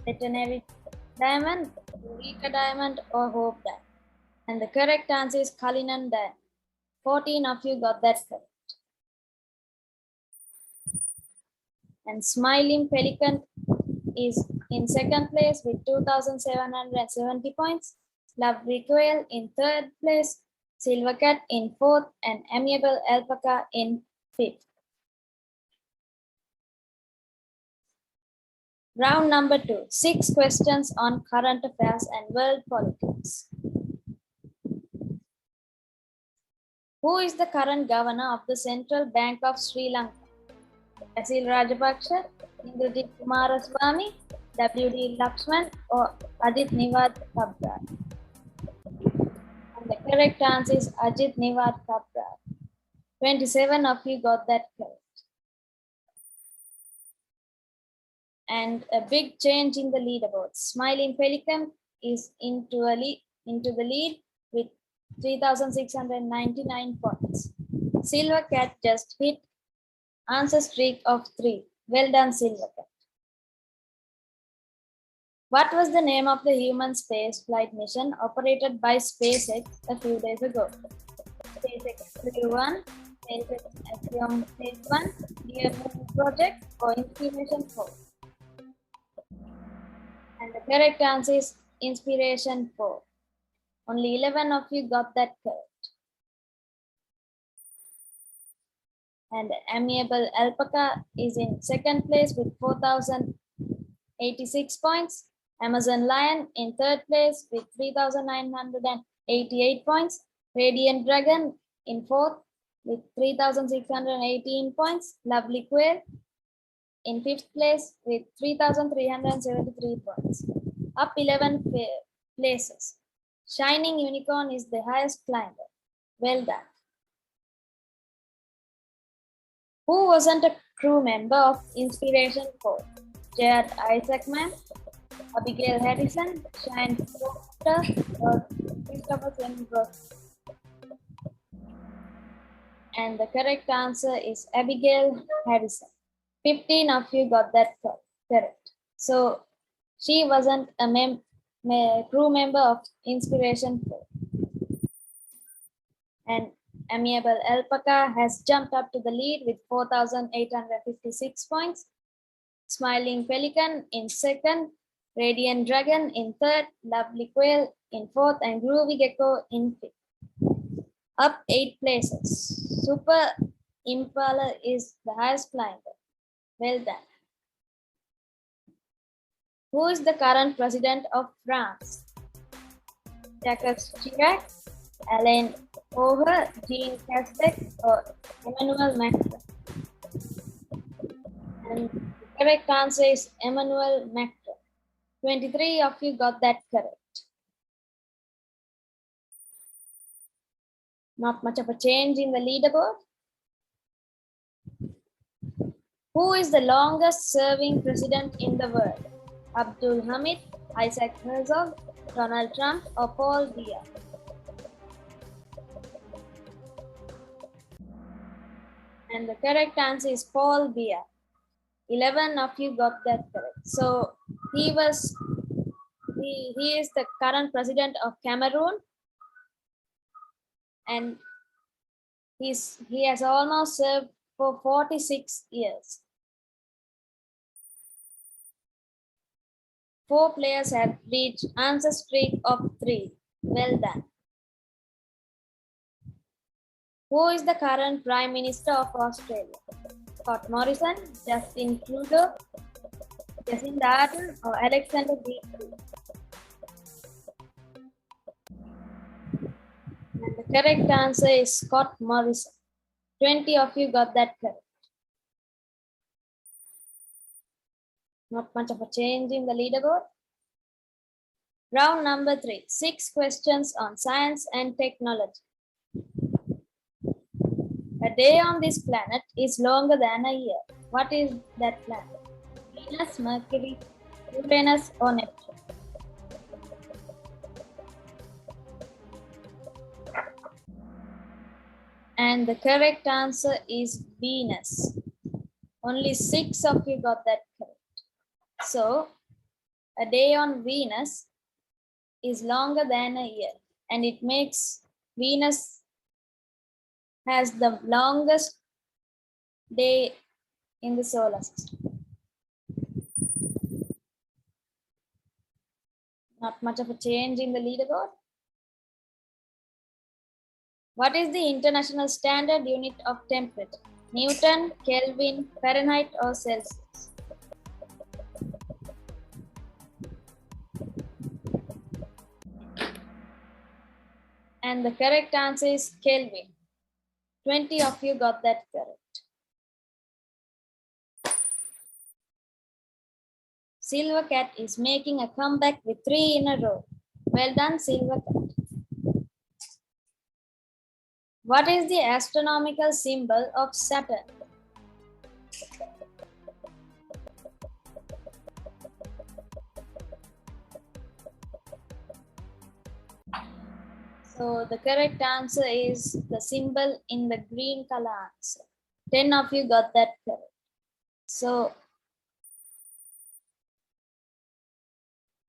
Veterinary diamond, Eureka diamond, or Hope diamond? And the correct answer is Cullinan diamond. 14 of you got that correct. And Smiling Pelican is in second place with 2,770 points. Lovely Quail in third place. Silver Cat in fourth, and Amiable Alpaca in fifth. Round number 2, 6 questions on current affairs and world politics. Who is the current governor of the Central Bank of Sri Lanka? Basil Rajapaksa, Indrajit Kumaraswamy, W.D. Lakshman, or Ajit Niwad Kabra? And the correct answer is Ajit Niwad Kabra. 27 of you got that correct. And a big change in the leaderboard. Smiling Pelican is into the lead with 3,699 points. Silver Cat just hit answer streak of 3. Well done, Silver Cat. What was the name of the human space flight mission operated by SpaceX a few days ago? SpaceX Crew 1, SpaceX Axiom Phase 1, Dear Moon Project, or Inspiration 4? And the correct answer is Inspiration 4. Only 11 of you got that correct. And Amiable Alpaca is in second place with 4,086 points. Amazon Lion in third place with 3,988 points. Radiant Dragon in fourth with 3,618 points. Lovely Quail in fifth place with 3,373 points. Up 11 places. Shining Unicorn is the highest climber. Well done. Who wasn't a crew member of Inspiration 4? Jared Isaacman, Abigail Harrison, Shane Porter, or Christopher Sembrook? And the correct answer is Abigail Harrison. 15 of you got that correct. So she wasn't a crew member of Inspiration 4. And Amiable Alpaca has jumped up to the lead with 4,856 points. Smiling Pelican in second, Radiant Dragon in third, Lovely Quail in fourth, and Groovy Gecko in fifth. Up 8 places. Super Impala is the highest climber. Well done. Who is the current president of France? Jacques Chirac, Alain Oher, Jean Castex, or Emmanuel Macron? And the correct answer is Emmanuel Macron. 23 of you got that correct. Not much of a change in the leaderboard. Who is the longest serving president in the world? Abdul Hamid, Isaac Herzog, Donald Trump, or Paul Biya? And the correct answer is Paul Biya. 11 of you got that correct. So he is the current president of Cameroon, and he has almost served for 46 years. 4 players have reached answer streak of 3. Well done. Who is the current Prime Minister of Australia? Scott Morrison, Justin Trudeau, Jacinda Ardern, or Alexander Green? And the correct answer is Scott Morrison. 20 of you got that correct. Not much of a change in the leaderboard. Round number 3, 6 questions on science and technology. A day on this planet is longer than a year. What is that planet? Venus, Mercury, Uranus, or Neptune? And the correct answer is Venus. Only 6 of you got that correct. So A day on Venus is longer than a year, and it makes Venus has the longest day in the solar system. Not much of a change in the leaderboard. What is the international standard unit of temperature? Newton, Kelvin, Fahrenheit, or Celsius? And the correct answer is Kelvin. 20 of you got that correct. Silver Cat is making a comeback with 3 in a row. Well done, Silver Cat. What is the astronomical symbol of Saturn? So the correct answer is the symbol in the green color answer. 10 of you got that correct. So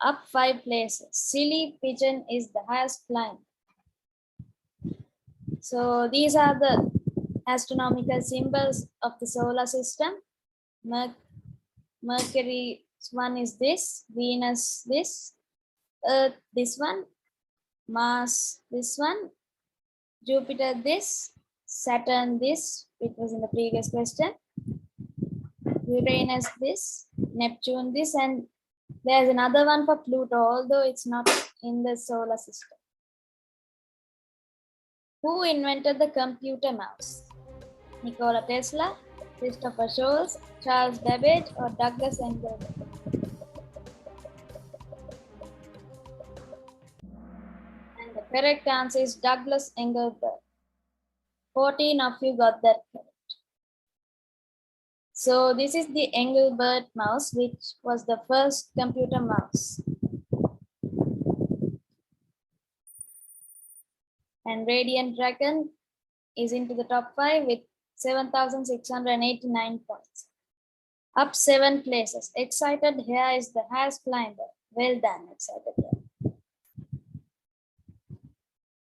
up 5 places. Silly Pigeon is the highest climb. So these are the astronomical symbols of the solar system. Mercury one is this, Venus this, Earth this one, Mars this one, Jupiter this, Saturn this, which was in the previous question, Uranus this, Neptune this, and there's another one for Pluto, although it's not in the solar system. Who invented the computer mouse? Nikola Tesla, Christopher Sholes, Charles Babbage, or Douglas Engelbart? And the correct answer is Douglas Engelbart. 14 of you got that correct. So this is the Engelbart mouse, which was the first computer mouse. And Radiant Dragon is into the top 5 with 7,689 points. Up 7 places. Excited Hair is the highest climber. Well done, Excited Hair.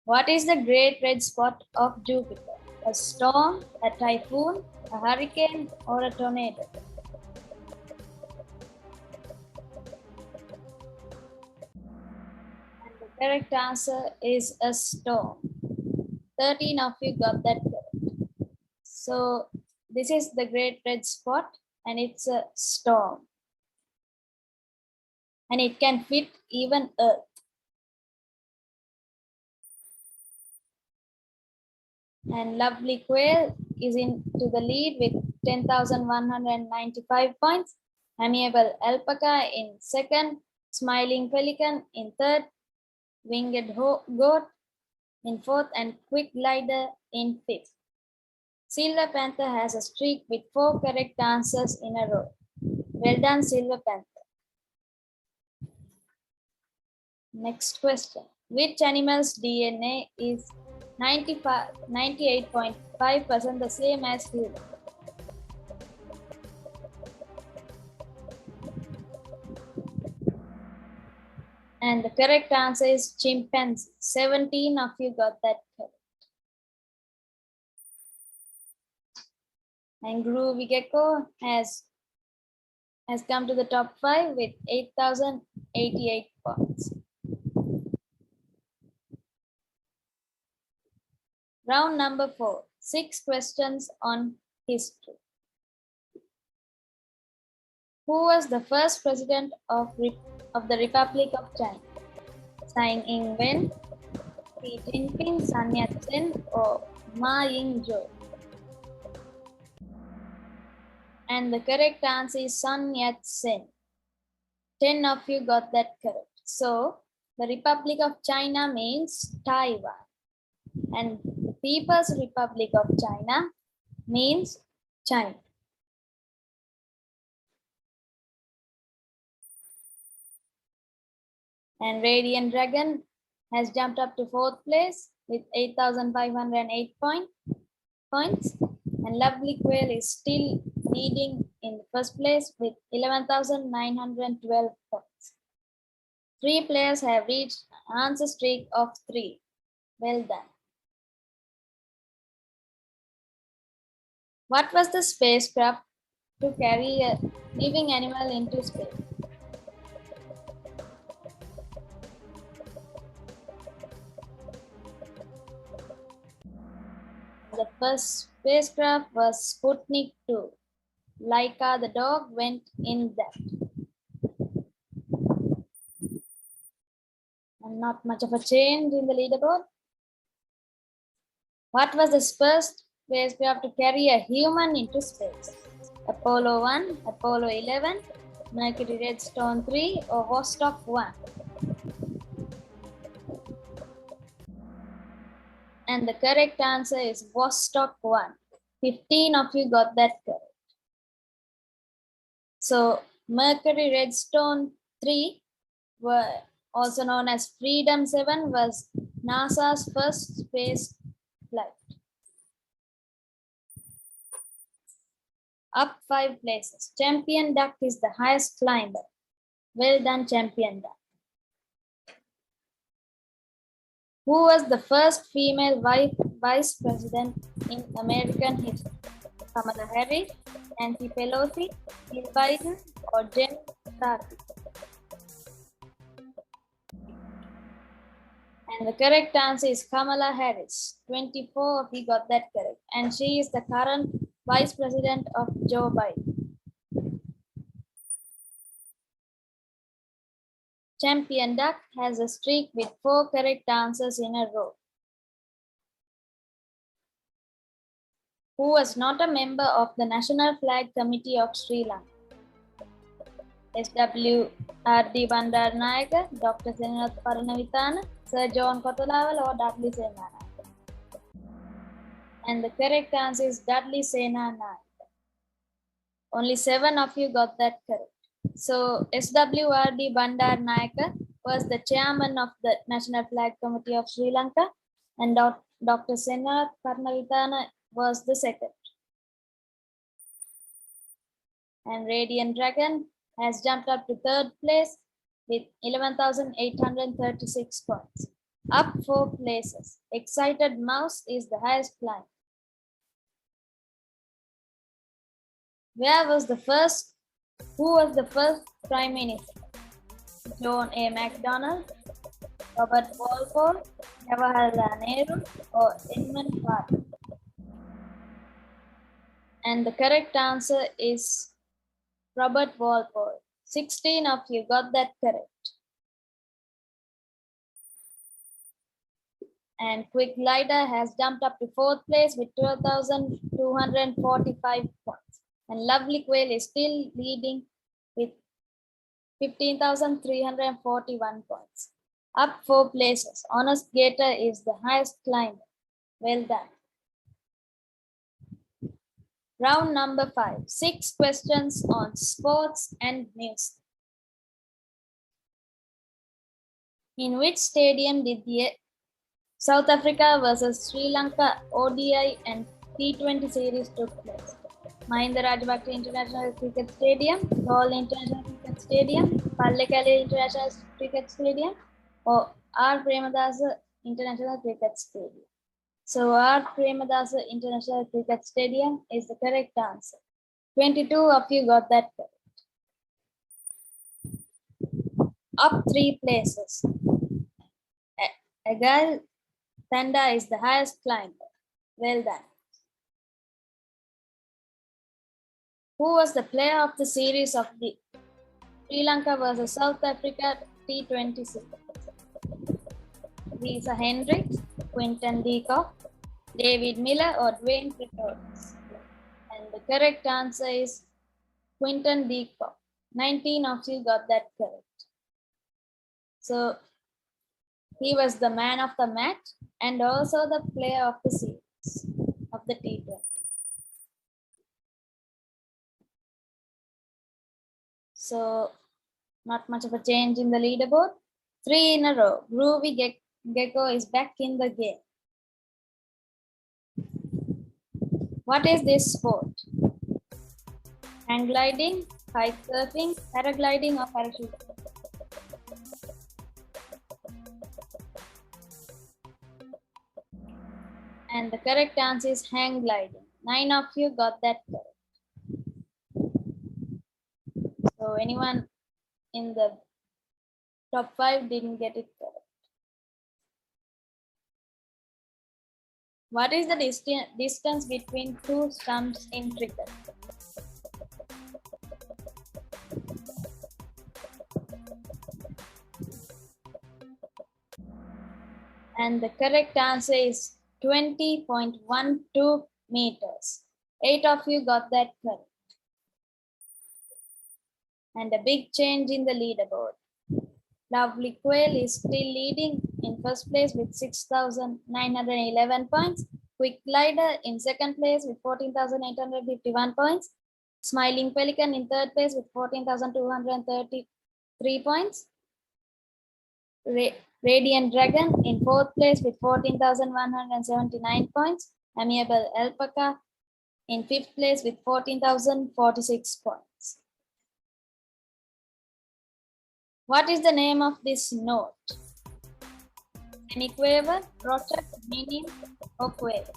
What is the great red spot of Jupiter? A storm, a typhoon, a hurricane, or a tornado? And the correct answer is a storm. 13 of you got that correct. So this is the great red spot, and it's a storm. And it can fit even Earth. And Lovely Quail is into the lead with 10,195 points. Amiable Alpaca in second, Smiling Pelican in third, Winged Goat in fourth, and Quick Glider in fifth. Silver Panther has a streak with 4 correct answers in a row. Well done, Silver Panther. Next question. Which animal's DNA is 98.5% the same as human? And the correct answer is chimpanzee. 17 of you got that correct. And Groovy Gecko has come to the top 5 with 8,088 points. Round number 4, 6 questions on history. Who was the first president of the Republic of China? Tsai Ing-wen, Xi Jinping, Sun Yat-sen, or Ma Ying-jeou? And the correct answer is Sun Yat-sen. 10 of you got that correct. So the Republic of China means Taiwan, and the People's Republic of China means China. And Radiant Dragon has jumped up to 4th place with 8,508 points. And Lovely Quail is still leading in the first place with 11,912 points. 3 players have reached an answer streak of 3. Well done. What was the spacecraft to carry a living animal into space? The first spacecraft was Sputnik 2. Laika the dog went in that. And not much of a change in the leaderboard. What was the first spacecraft to carry a human into space? Apollo 1, Apollo 11, Mercury Redstone 3, or Vostok 1? And the correct answer is Vostok 1. 15 of you got that correct. So Mercury Redstone 3, were also known as Freedom 7, was NASA's first space flight. Up 5 places. Champion Duck is the highest climber. Well done, Champion Duck. Who was the first female vice president in American history? Kamala Harris, Nancy Pelosi, Jill Biden, or Jen Psaki? And the correct answer is Kamala Harris. 24 of you got that correct. And she is the current vice president of Joe Biden. Champion Duck has a streak with 4 correct answers in a row. Who was not a member of the National Flag Committee of Sri Lanka? SW.R.D. Bandaranaike, Dr. Senarath Paranavithana, Sir John Kotolawala, or Dudley Senanayake? And the correct answer is Dudley Senanayake. Only 7 of you got that correct. So SW.R.D. Bandaranaike was the chairman of the National Flag Committee of Sri Lanka, and Dr. Senarath Paranavithana was the second. And Radiant Dragon has jumped up to 3rd place with 11,836 points. Up 4 places. Excited Mouse is the highest climb. Who was the first Prime Minister? John A. Macdonald, Robert Walpole, Jawaharlal Nehru, or Edmund Hart? And the correct answer is Robert Walpole. 16 of you got that correct. And Quick Glider has jumped up to 4th place with 12,245 points. And Lovely Quail is still leading with 15,341 points. Up 4 places. Honest Gator is the highest climber. Well done. Round number 5. 6 questions on sports and music. In which stadium did the South Africa versus Sri Lanka ODI and T20 series took place? Mahinda Rajapaksa International Cricket Stadium, Galle International Cricket Stadium, Pallekele International Cricket Stadium, or R. Premadasa International Cricket Stadium? So R. Premadasa International Cricket Stadium is the correct answer. 22 of you got that correct. Up 3 places. Agal Thanda is the highest climber. Well done. Who was the player of the series of the Sri Lanka versus South Africa T20 series? Lisa Hendricks, Quinton de Kock, David Miller, or Dwayne Pretorius? And the correct answer is Quinton de Kock. 19 of you got that correct. So he was the man of the match and also the player of the series of the T20. So not much of a change in the leaderboard. 3 in a row. Groovy Gecko is back in the game. What is this sport? Hang gliding, kite surfing, paragliding, or parachuting? And the correct answer is hang gliding. 9 of you got that correct. So anyone in the top 5 didn't get it correct. What is the distance between two stumps in cricket? And the correct answer is 20.12 meters. 8 of you got that correct. And a big change in the leaderboard. Lovely Quail is still leading in first place with 6,911 points. Quick Glider in second place with 14,851 points. Smiling Pelican in third place with 14,233 points. Radiant Dragon in fourth place with 14,179 points. Amiable Alpaca in fifth place with 14,046 points. What is the name of this note? Semiquaver, crotchet, medium, or quaver?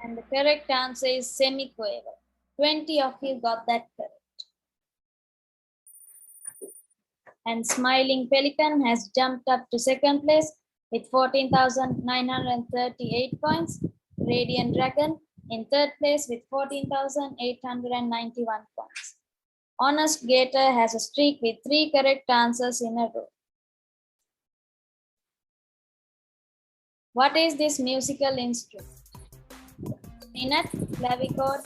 And the correct answer is semiquaver. 20 of you got that correct. And Smiling Pelican has jumped up to second place with 14,938 points. Radiant Dragon in third place with 14,891 points. Honest Gator has a streak with 3 correct answers in a row. What is this musical instrument? Spinet, clavichord,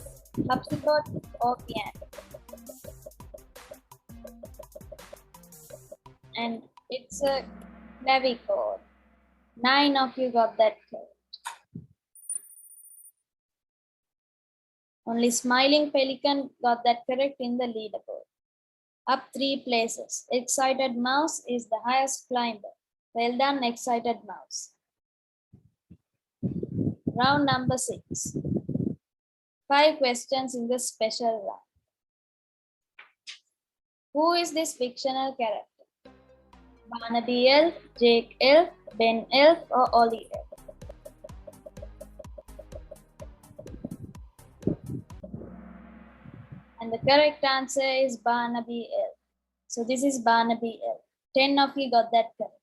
harpsichord, or piano? And it's a clavichord. 9 of you got that correct. Only Smiling Pelican got that correct in the leaderboard. Up 3 places. Excited Mouse is the highest climber. Well done, Excited Mouse. Round number 6. 5 questions in this special round. Who is this fictional character? Barnaby Elf, Jake Elf, Ben Elf, or Ollie Elf? And the correct answer is Barnaby Elf. So this is Barnaby Elf. 10 of you got that correct.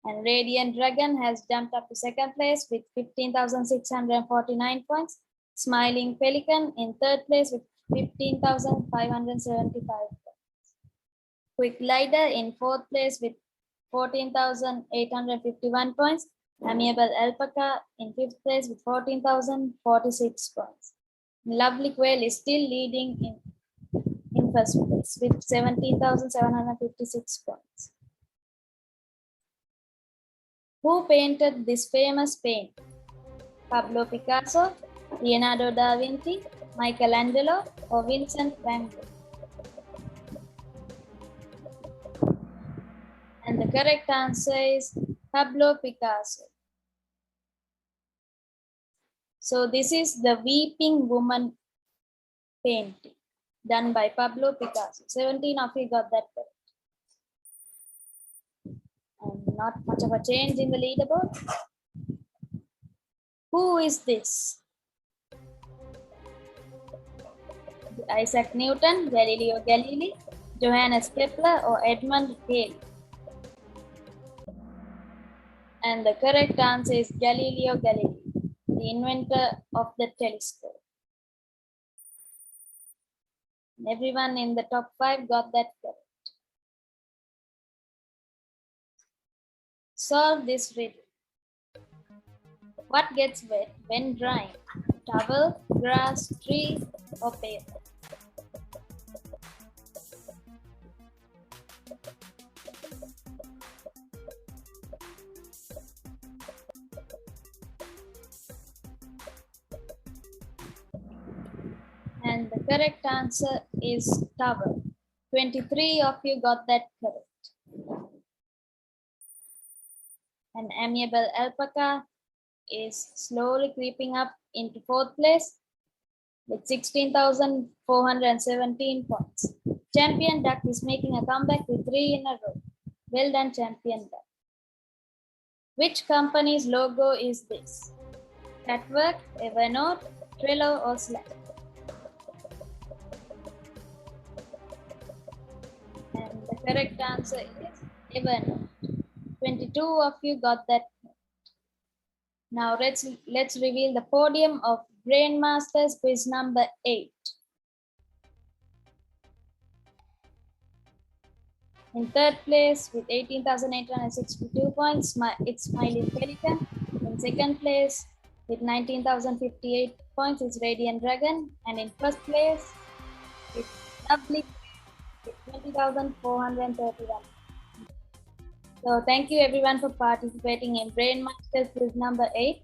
And Radiant Dragon has jumped up to second place with 15,649 points. Smiling Pelican in third place with 15,575 points. Quick Glider in fourth place with 14,851 points. Amiable Alpaca in fifth place with 14,046 points. Lovely Quail is still leading in first place with 17,756 points. Who painted this famous painting? Pablo Picasso, Leonardo da Vinci, Michelangelo, or Vincent van Gogh? And the correct answer is Pablo Picasso. So this is the Weeping Woman painting done by Pablo Picasso. 17 of you got that correct. And not much of a change in the leaderboard. Who is this? Isaac Newton, Galileo Galilei, Johannes Kepler, or Edmund Halley? And the correct answer is Galileo Galilei, the inventor of the telescope. And everyone in the top 5 got that correct. Solve this riddle. What gets wet when drying? Towel, grass, tree, or paper? And the correct answer is towel. 23 of you got that correct. And Amiable Alpaca is slowly creeping up into fourth place with 16,417 points. Champion Duck is making a comeback with 3 in a row. Well done, champion. Which company's logo is this? Catwork, Evernote, Trello, or Slack? And the correct answer is Evernote. 22 of you got that. Now let's reveal the podium of Brain Masters quiz number 8. In third place with 18,862 points, it's Smiling Pelican. In second place with 19,058 points, it's Radiant Dragon. And in first place, it's Lovely with 20,431. So thank you everyone for participating in Brain Masters quiz number 8.